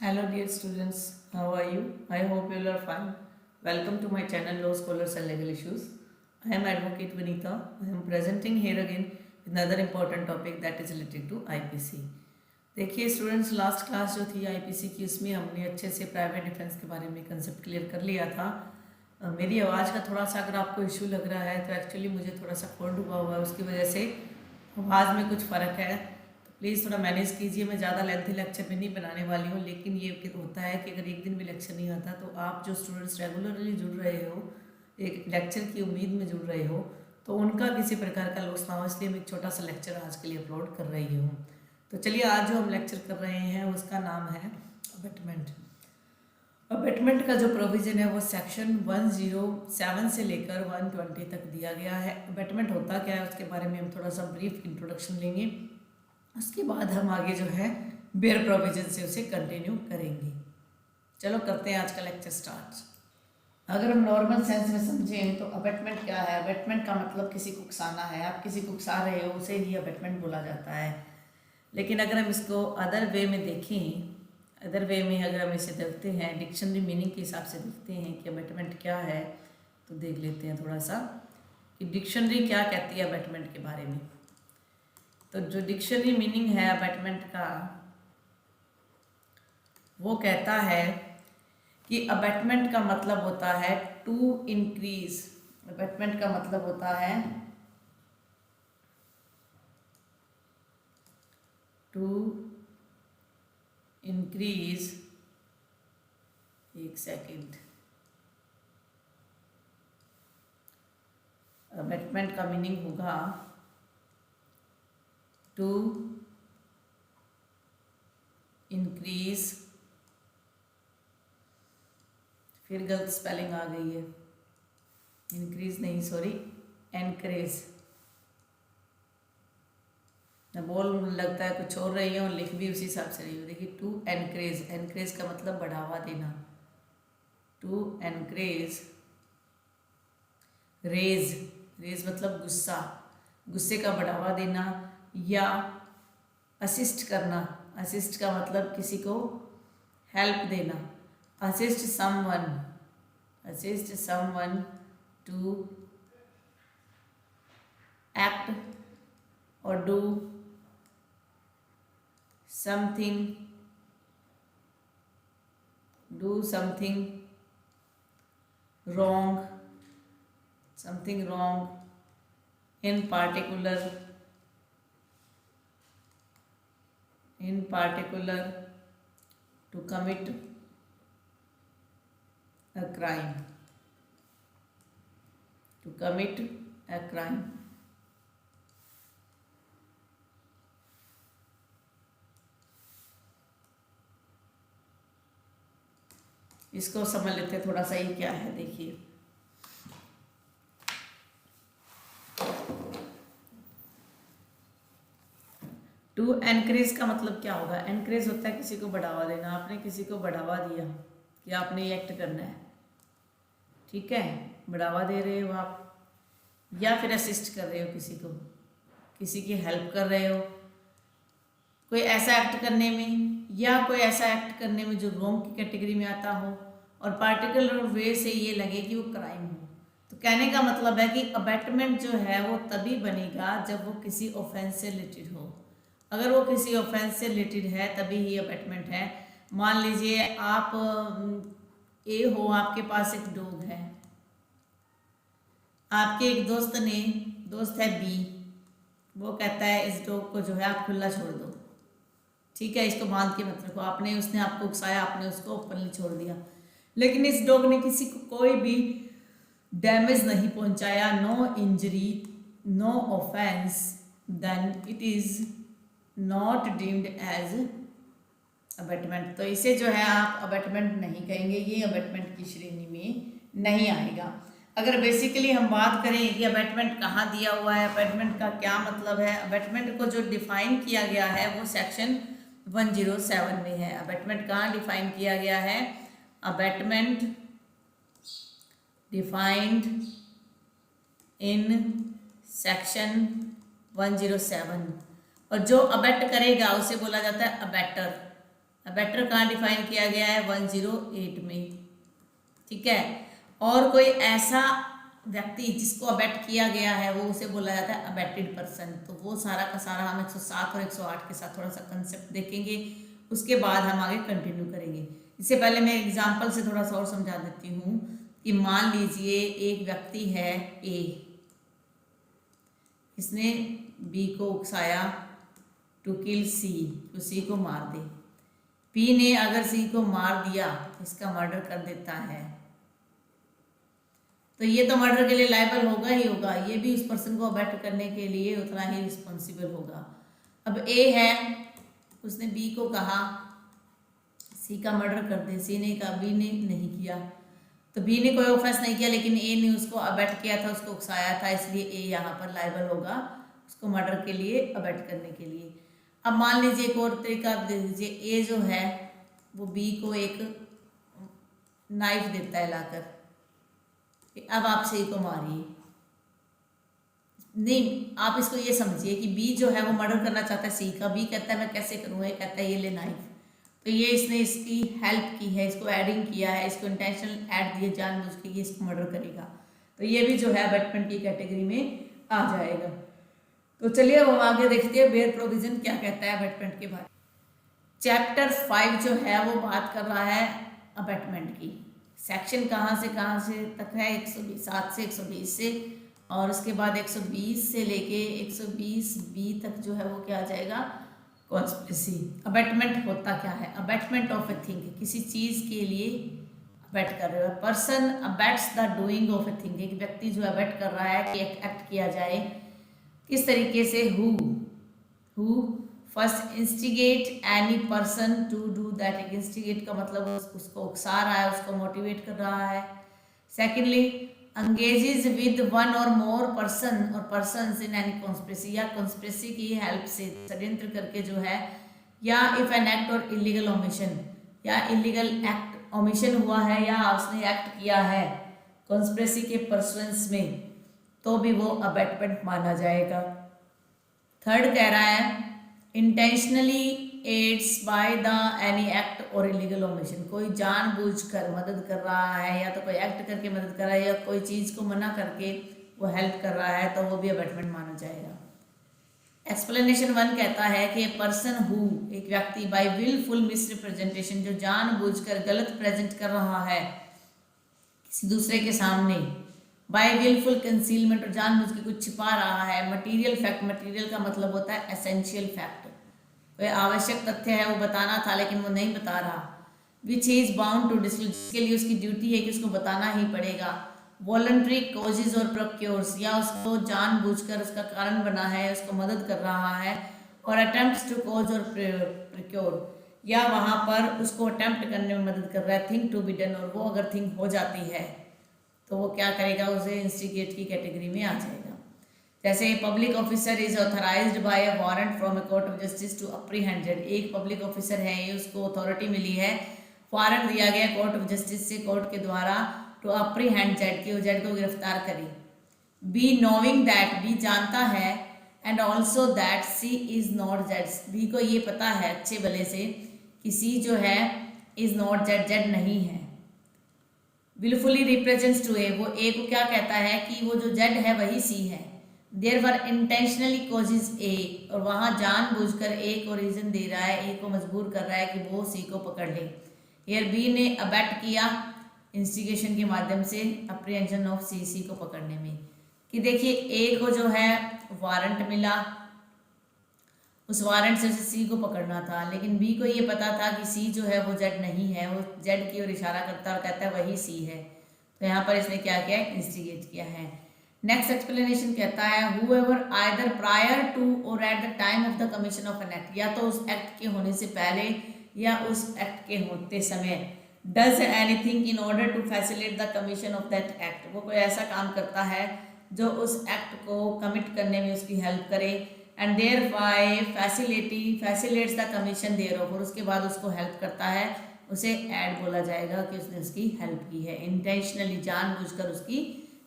Hello dear students, how are you? I hope you all are fine. Welcome to my channel Law Scholars and Legal Issues. I am Advocate Vinita. I am presenting here again with another important topic that is related to IPC. देखिए students, last class जो थी IPC की उसमें हमने अच्छे से private defence के बारे में कंसेप्ट क्लियर कर लिया था। मेरी आवाज़ का थोड़ा सा अगर आपको इशू लग रहा है तो एक्चुअली मुझे थोड़ा सा कोल्ड हुआ है, उसकी वजह से आवाज़ में कुछ फ़र्क है, तो प्लीज़ थोड़ा मैनेज कीजिए। मैं ज़्यादा लेंथी लेक्चर भी नहीं बनाने वाली हूँ, लेकिन ये होता है कि अगर एक दिन भी लेक्चर नहीं आता तो आप जो स्टूडेंट्स रेगुलरली जुड़ रहे हो, एक लेक्चर की उम्मीद में जुड़ रहे हो, तो उनका किसी प्रकार का लॉस ना हो, इसलिए मैं एक छोटा सा लेक्चर आज के लिए अपलोड कर रही हूँ। तो चलिए, आज जो हम लेक्चर कर रहे हैं उसका नाम है अबेटमेंट। अबेटमेंट का जो प्रोविज़न है वो सेक्शन 107 से लेकर 120 तक दिया गया है। अबेटमेंट होता क्या है उसके बारे में हम थोड़ा सा ब्रीफ इंट्रोडक्शन लेंगे, उसके बाद हम आगे जो है बेयर प्रोविज़न से उसे कंटिन्यू करेंगे। चलो करते हैं आज का लेक्चर स्टार्ट। अगर हम नॉर्मल सेंस में समझें तो अबेटमेंट क्या है? अबेटमेंट का मतलब किसी को उकसाना है, आप किसी को उकसा रहे हो, उसे ही अबेटमेंट बोला जाता है। लेकिन अगर हम इसको अदर वे में देखें, अदर वे में अगर हम इसे देखते हैं, डिक्शनरी मीनिंग के हिसाब से देखते हैं कि अबेटमेंट क्या है, तो देख लेते हैं थोड़ा सा कि डिक्शनरी क्या कहती है अबेटमेंट के बारे में। तो जो डिक्शनरी मीनिंग है अबेटमेंट का, वो कहता है कि अबेटमेंट का मतलब होता है टू इंक्रीज। अबेटमेंट का मतलब होता है टू इंक्रीज, एक सेकेंड, अबेटमेंट का मीनिंग होगा टू इंक्रीज, फिर गलत स्पेलिंग आ गई है, इंक्रीज नहीं, सॉरी, एनकरेज। मैं बोल लगता है कुछ और रही हूँ, लिख भी उसी हिसाब से रही हूँ। देखिए, टू एनकरेज, एनकरेज का मतलब बढ़ावा देना, टू एनकरेज। रेज, रेज मतलब गुस्सा, गुस्से का बढ़ावा देना, या असिस्ट करना। असिस्ट का मतलब किसी को हेल्प देना, assist someone, assist someone to act or do something, do something wrong, something wrong, in particular, in particular to commit a crime, to commit a crime। इसको समझ लेते हैं थोड़ा सा, ये क्या है। देखिए, टू एनकरेज का मतलब क्या होगा? एनकरेज होता है किसी को बढ़ावा देना। आपने किसी को बढ़ावा दिया कि आपने ये एक्ट करना है, ठीक है, बढ़ावा दे रहे हो आप, या फिर असिस्ट कर रहे हो किसी को, किसी की हेल्प कर रहे हो कोई ऐसा एक्ट करने में, या कोई ऐसा एक्ट करने में जो रॉन्ग की कैटेगरी में आता हो, और पार्टिकुलर वे से ये लगे कि वो क्राइम हो। तो कहने का मतलब है कि अबेटमेंट जो है वो तभी बनेगा जब वो किसी ऑफेंस से रिलेटेड हो। अगर वो किसी ऑफेंस से रिलेटेड है तभी ही अबेटमेंट है। मान लीजिए आप ए हो, आपके पास एक डॉग है, आपके एक दोस्त है बी, वो कहता है इस डॉग को जो है आप खुला छोड़ दो, ठीक है, इसको बांध के मत रखो। उसने आपको उकसाया, आपने उसको ओपनली छोड़ दिया, लेकिन इस डॉग ने किसी को कोई भी डैमेज नहीं पहुंचाया, no injury, no offence, then it is not deemed as abetment. तो इसे जो है आप अबेटमेंट नहीं कहेंगे, ये अबेटमेंट की श्रेणी में नहीं आएगा। अगर बेसिकली हम बात करें कि अबेटमेंट कहाँ दिया हुआ है, अबेटमेंट का क्या मतलब है, अबेटमेंट को जो डिफाइन किया गया है वो सेक्शन 107 में है। अबेटमेंट कहाँ डिफाइन किया गया है? अबेटमेंट डिफाइंड इन सेक्शन 107, और जो अबेट करेगा उसे बोला जाता है अबेटर। अबेटर कहाँ डिफाइन किया गया है? 108 में, ठीक है। और कोई ऐसा व्यक्ति जिसको अबेट किया गया है वो उसे बोला जाता है अबेटेड पर्सन। तो वो सारा का सारा हम 107 और 108 के साथ थोड़ा सा कंसेप्ट देखेंगे, उसके बाद हम आगे कंटिन्यू करेंगे। इससे पहले मैं एग्जांपल से थोड़ा सा और समझा देती हूँ कि मान लीजिए एक व्यक्ति है ए, इसने बी को उकसाया टू किल सी, तो सी को मार दे। पी ने अगर सी को मार दिया, इसका मर्डर कर देता है, तो ये तो मर्डर के लिए लायबल होगा ही होगा, ये भी उस पर्सन को अबेट करने के लिए उतना ही रिस्पॉन्सिबल होगा। अब ए है, उसने बी को कहा सी का मर्डर कर दे, सी ने कहा, बी ने नहीं किया, तो बी ने कोई ऑफेंस नहीं किया लेकिन ए ने उसको अबेट किया था, उसको उकसाया था, इसलिए ए यहाँ पर लायबल होगा उसको मर्डर के लिए, अबेट करने के लिए। अब मान लीजिए एक और तरीका दे दीजिए, ए जो है वो बी को एक नाइफ देता है लाकर, अब आप सी को मारिए। नहीं, आप इसको ये समझिए कि बी जो है वो मर्डर करना चाहता है सी का, बी कहता है मैं कैसे करूँगा, ये कहता है ये ले नाइफ, तो ये इसने इसकी हेल्प की है, इसको एडिंग किया है, इसको इंटेंशनल ऐड दिए जानबूझ के, ये इसको मर्डर करेगा, तो ये भी जो है अबेटमेंट की कैटेगरी में आ जाएगा। तो चलिए अब हम आगे देखते हैं बेयर प्रोविजन क्या कहता है अबेटमेंट के बारे में। चैप्टर 5 जो है वो बात कर रहा है अबेटमेंट की। सेक्शन कहाँ से तक है? 107 से 120 से, और उसके बाद 120 से लेके 120 बी तक जो है वो क्या आ जाएगा? कॉन्स्पिरेसी। अबेटमेंट होता क्या है? अबेटमेंट ऑफ ए थिंग, किसी चीज़ के लिए अबेट कर रहे हो। Person abets the doing of a thing, एक व्यक्ति जो अबेट कर रहा है कि एक एक्ट किया जाए, किस तरीके से? Who first instigate any person to do that. Instigate का मतलब उसको उकसा रहा है, उसको मोटिवेट कर रहा है। सेकेंडली एंगेजेस विद वन और मोर पर्सन और पर्सन्स इन एनी कॉन्स्पिरेसी, या कॉन्स्पिरेसी की हेल्प से षड्यंत्र करके जो है, या if an act or illegal omission, या इलीगल एक्ट ओमिशन हुआ है या उसने एक्ट किया है कॉन्स्पिरेसी के परसुएंस में, तो भी वो अबेटमेंट माना जाएगा। थर्ड कह रहा है intentionally aids by the any act or illegal omission, कोई जानबूझकर मदद कर रहा है, या तो कोई एक्ट करके मदद कर रहा है या कोई चीज़ को मना करके वो हेल्प कर रहा है, तो वो भी अबेटमेंट माना जाएगा। एक्सप्लेनेशन 1 कहता है कि पर्सन हु, एक व्यक्ति, बाय विलफुल मिसरिप्रेजेंटेशन, जो जानबूझकर गलत प्रेजेंट कर रहा है किसी दूसरे के सामने, बाय विलफुल कंसीलमेंट, और जानबूझ के कुछ छिपा रहा है, मटीरियल फैक्ट, मटीरियल का मतलब होता है एसेंशियल फैक्ट, कोई आवश्यक तथ्य है वो बताना था लेकिन वो नहीं बता रहा, which he is bound to disclose, जिसके लिए उसकी ड्यूटी है कि उसको बताना ही पड़ेगा। वॉलंटरी कॉजेज और प्रोक्योर्स, या उसको जानबूझकर उसका कारण बना है, उसको मदद कर रहा है, और अटेम्प्ट्स टू कॉज और प्रोक्योर, या वहाँ पर उसको अटेम्प्ट करने में मदद कर रहा है, थिंग टू बी डन, और वो अगर थिंग हो जाती है तो वो क्या करेगा? उसे इंस्टिगेट की कैटेगरी में आ जाएगा। जैसे public officer is authorized by a warrant from a court of justice to apprehended, एक पब्लिक ऑफिसर है, ये उसको अथॉरिटी मिली है, वारंट दिया गया कोर्ट ऑफ जस्टिस से, कोर्ट के द्वारा, टू अप्रीहेंड जेड, की वो जेड को गिरफ्तार करे। बी नोइंग दैट, बी जानता है, and also that C is not Z, B को ये पता है अच्छे भले से कि सी जो है इज नॉट जेड, जेड नहीं है। विलफुली रिप्रेजेंट्स टू ए, वो ए को क्या कहता है कि वो जो जेड है वही सी है। There were intentionally causes A, और वहाँ जानबूझकर ए को रीजन दे रहा है, ए को मजबूर कर रहा है कि वो सी को पकड़ ले। हियर बी ने अबेट किया इंस्टिगेशन के माध्यम से अप्रीहेंशन ऑफ सी को पकड़ने में, कि देखिए ए को जो है वारंट मिला, उस वारंट से सी को पकड़ना था, लेकिन बी को ये पता था कि सी जो है वो जेड नहीं है, वो जेड की ओर इशारा करता है और कहता है वही सी है, तो यहाँ पर इसने क्या किया? इंस्टिगेट किया है। नेक्स्ट एक्सप्लेनेशन कहता है whoever either prior to or at the time of the commission of an act, या तो उस एक्ट के होने से पहले या उस एक्ट के होते समय, does anything in order to facilitate the commission of that act, वो कोई ऐसा काम करता है जो उस एक्ट को कमिट करने में उसकी हेल्प करे, and thereby facilitates the commission thereof, और उसके बाद उसको हेल्प करता है, उसे ऐड बोला जाएगा कि उसने उसकी हेल्प की है, इंटेंशनली जानबूझकर उसकी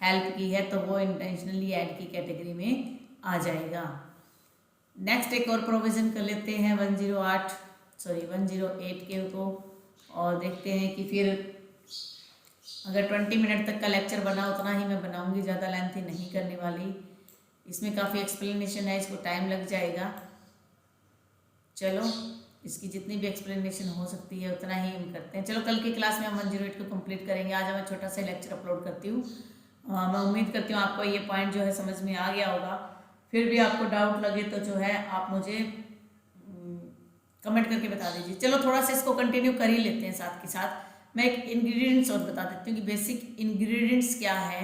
हेल्प की है, तो वो इंटेंशनली ऐड की कैटेगरी में आ जाएगा। नेक्स्ट एक और प्रोविजन कर लेते हैं 108 सॉरी 108 के को, और देखते हैं कि फिर अगर 20 मिनट तक का लेक्चर बना उतना ही मैं बनाऊंगी, ज़्यादा लेंथी नहीं करने वाली। इसमें काफ़ी एक्सप्लेनेशन है, इसको टाइम लग जाएगा। चलो इसकी जितनी भी एक्सप्लेनेशन हो सकती है उतना ही हम करते हैं। चलो कल की क्लास में हम 108 को कंप्लीट करेंगे। आज मैं छोटा सा लेक्चर अपलोड करती हूँ। मैं उम्मीद करती हूँ आपको ये पॉइंट जो है समझ में आ गया होगा। फिर भी आपको डाउट लगे तो जो है आप मुझे कमेंट करके बता दीजिए। चलो थोड़ा सा इसको कंटिन्यू कर ही लेते हैं। साथ के साथ मैं एक इंग्रेडिएंट्स और बता देती हूँ कि बेसिक इंग्रेडिएंट्स क्या है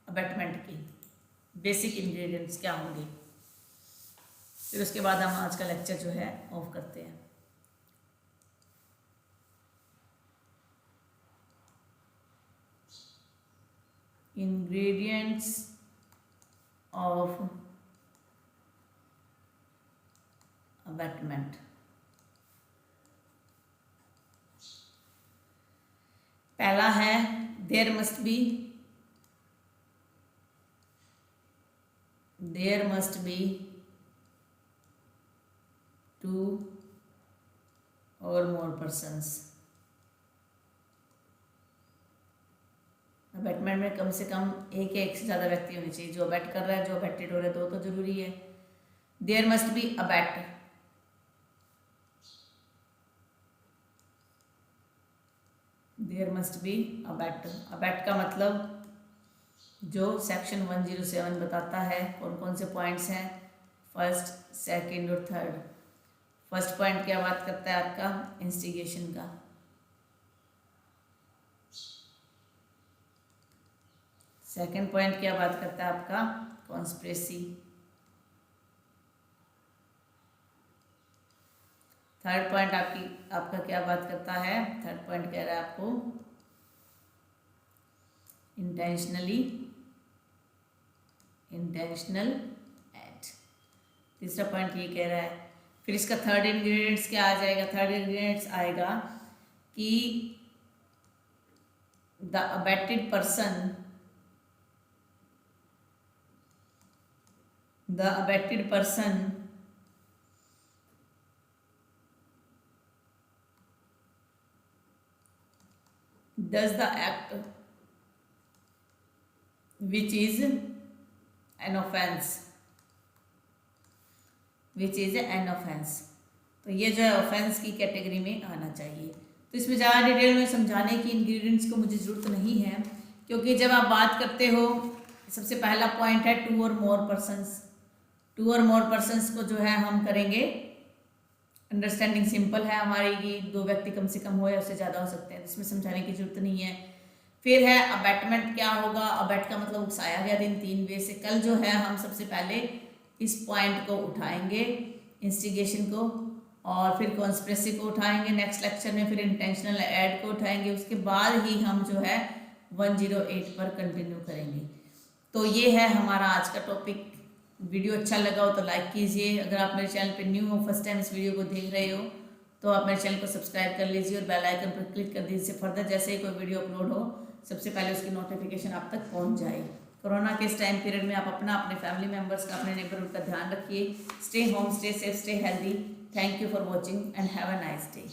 अबैटमेंट की, बेसिक इंग्रेडिएंट्स क्या होंगे। फिर उसके बाद हम आज का लेक्चर जो है ऑफ करते हैं। Ingredients of abetment. पहला है there must be 2 or more persons। Abetment में कम से कम एक या एक से ज़्यादा व्यक्ति होने चाहिए। जो अबैट कर रहा है, जो अबैटेड हो रहा है, दो तो जरूरी है। There must be abet, there must be abet. Abet का मतलब जो सेक्शन 107 बताता है कौन कौन से पॉइंट्स हैं, फर्स्ट, सेकंड और थर्ड। फर्स्ट पॉइंट क्या बात करता है आपका, इंस्टिगेशन का। सेकंड पॉइंट क्या बात करता है आपका, कॉन्स्पिरेसी। थर्ड पॉइंट आपका क्या बात करता है, थर्ड पॉइंट कह रहा है आपको इंटेंशनल एक्ट। तीसरा पॉइंट ये कह रहा है। फिर इसका थर्ड इंग्रेडिएंट्स क्या आ जाएगा, थर्ड इंग्रेडिएंट्स आएगा कि the abetted person does the act which is an offense, तो ये जो है ऑफेंस की कैटेगरी में आना चाहिए। तो इसमें ज़्यादा डिटेल में समझाने की इंग्रेडिएंट्स को मुझे ज़रूरत नहीं है, क्योंकि जब आप बात करते हो, सबसे पहला पॉइंट है 2 or more persons। 2 or more persons को जो है हम करेंगे, अंडरस्टैंडिंग सिंपल है हमारी कि 2 व्यक्ति कम से कम हो या उससे ज़्यादा हो सकते हैं, इसमें समझाने की जरूरत नहीं है। फिर है अबैटमेंट क्या होगा, अबैट का मतलब उकसाया गया दिन 3 वे से। कल जो है हम सबसे पहले इस पॉइंट को उठाएंगे, इंस्टिगेशन को, और फिर कॉन्स्पिरेसी को उठाएंगे नेक्स्ट लेक्चर में, फिर इंटेंशनल ऐड को उठाएंगे। उसके बाद ही हम जो है 108 पर कंटिन्यू करेंगे। तो ये है हमारा आज का टॉपिक। वीडियो अच्छा लगा हो तो लाइक कीजिए। अगर आप मेरे चैनल पर न्यू हो, फर्स्ट टाइम इस वीडियो को देख रहे हो, तो आप मेरे चैनल को सब्सक्राइब कर लीजिए और बेल आइकन पर क्लिक कर दीजिए। फर्दर जैसे ही कोई वीडियो अपलोड हो, सबसे पहले उसकी नोटिफिकेशन आप तक पहुंच जाए। कोरोना के इस टाइम पीरियड में आप अपने फैमिली मेम्बर्स का, अपने नेबरहुड का ध्यान रखिए। Stay home, stay safe, stay healthy. Thank you for watching and have a nice day.